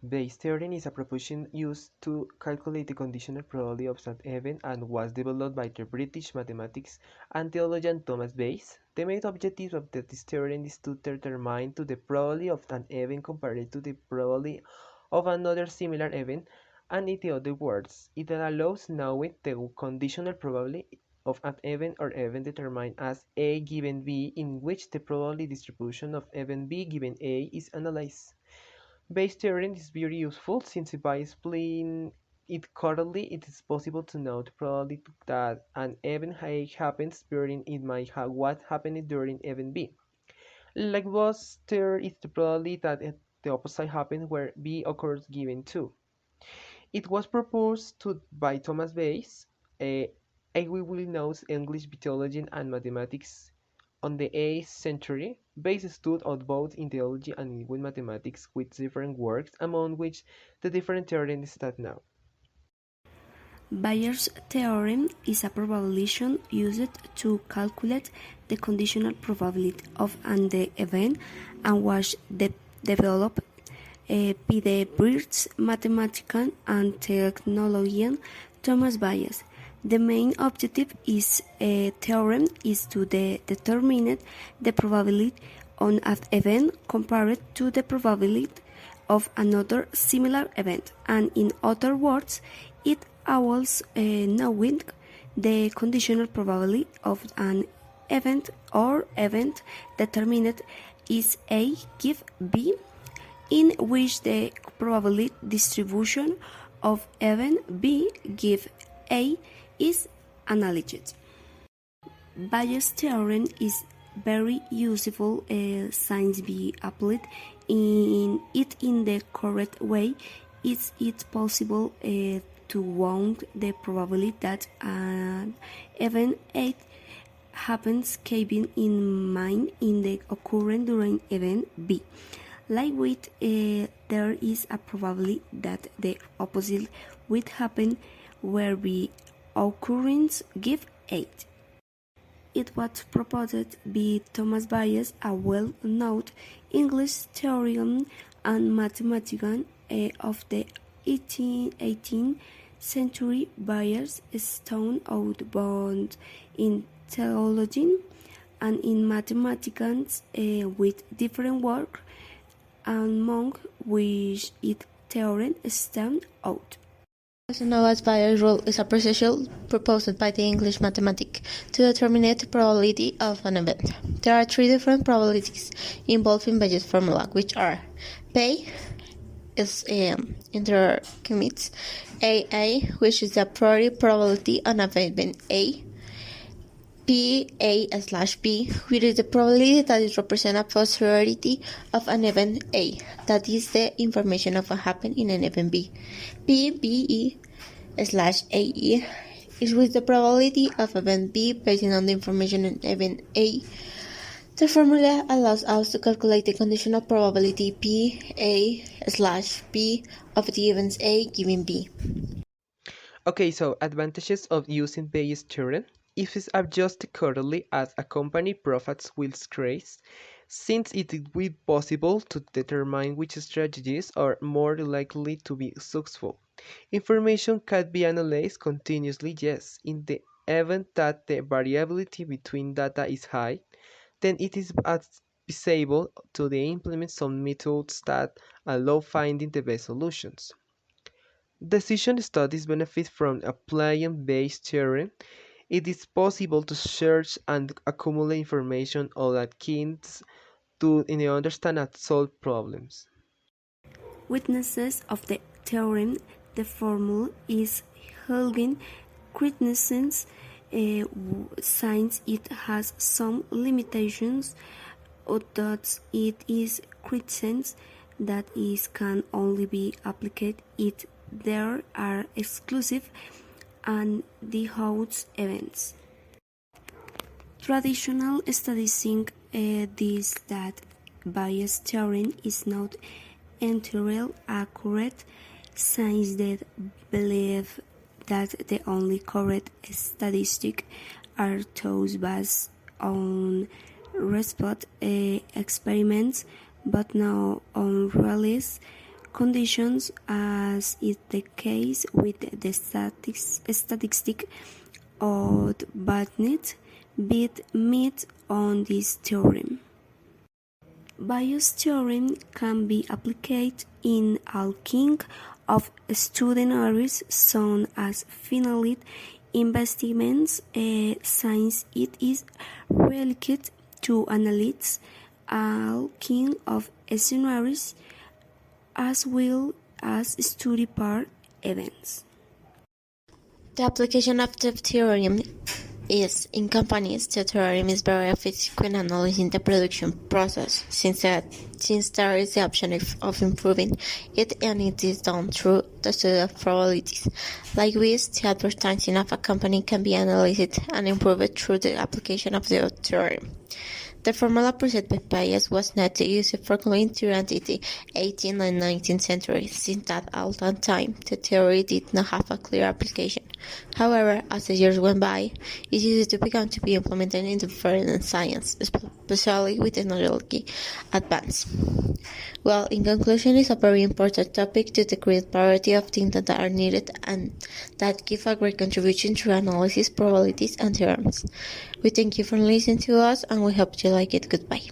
Bayes' theorem is a proposition used to calculate the conditional probability of an event and was developed by the British mathematician and theologian Thomas Bayes. The main objective of this theorem is to determine the probability of an event compared to the probability of another similar event, and in other words, it allows knowing the conditional probability of an event or event determined as A given B, in which the probability distribution of event B given A is analyzed. Bayes' theorem is very useful since by explaining it correctly, it is possible to know the probability that an event A happens during it might have what happened during event B. Likewise, there is the probability that the opposite happens where B occurs given 2. It was proposed by Thomas Bayes, a well-known English theologian and mathematician on the 8th century. Bayes stood out both in theology and in mathematics with different works, among which the different theorems that now. Bayes' theorem is a probabilization used to calculate the conditional probability of an event and was developed by the British mathematician and theologian Thomas Bayes. The main objective is a theorem is to determine the probability of an event compared to the probability of another similar event, and in other words, it allows knowing the conditional probability of an event or event determined is A give B, in which the probability distribution of event B give A is analyzed. Bayes' theorem is very useful since be applied in the correct way. It's possible to count the probability that an event A happens keeping in mind in the occurrence during event B. Likewise, there is a probability that the opposite will happen where B occurrence give 8. It was proposed by Thomas Bayes, a well-known English theologian and mathematician of the 18th century. Bayes stood out both in theology and in mathematics with different work, among which its theorem stands out. Also known as Bayes' rule is a procedure proposed by the English mathematician to determine the probability of an event. There are three different probabilities involved in Bayes' formula, which are P is intercommits AA, which is the priori probability on an event A, PA/B, which is the probability that is represent a posteriority of an event A, that is the information of what happened in an event B. PBE/AE is with the probability of event B based on the information in event A. The formula allows us to calculate the conditional probability PA/B of the events A given B. Okay, so advantages of using Bayes' theorem. If it's adjusted correctly as a company profits will increase, since it will be possible to determine which strategies are more likely to be successful. Information can be analyzed continuously, yes. In the event that the variability between data is high, then it is advisable to implement some methods that allow finding the best solutions. Decision studies benefit from applying Bayes' theorem. It is possible to search and accumulate information all that kinds to understand and solve problems. Weaknesses of the theorem. The formula is highly criticized since it has some limitations, or that it is criticized that it can only be applied if there are exclusive and default events. Traditional statistics this that Bayes' theorem is not entirely accurate, since they believe that the only correct statistics are those based on response experiments, but not on realistic conditions, as is the case with the statistic of Batnet, bit meet on this theorem. Bayes' theorem can be applied in all kinds of student areas, such as finite investments, since it is related to analyze all kinds of scenarios as well as study part events. The application of the theorem is in companies. The theorem is very effective when analyzing the production process, since there is the option of improving it, and it is done through the study of probabilities. Likewise, the advertising of a company can be analyzed and improved through the application of the theorem. The formula presented by Bayes was not used frequently during the 18th and 19th centuries, since at that time the theory did not have a clear application. However, as the years went by, it used to begin to be implemented in different science, especially with technology advance. Well, in conclusion, it's a very important topic to the great variety of things that are needed and that give a great contribution to analysis, probabilities, and theorems. We thank you for listening to us, and we hope you like it. Goodbye.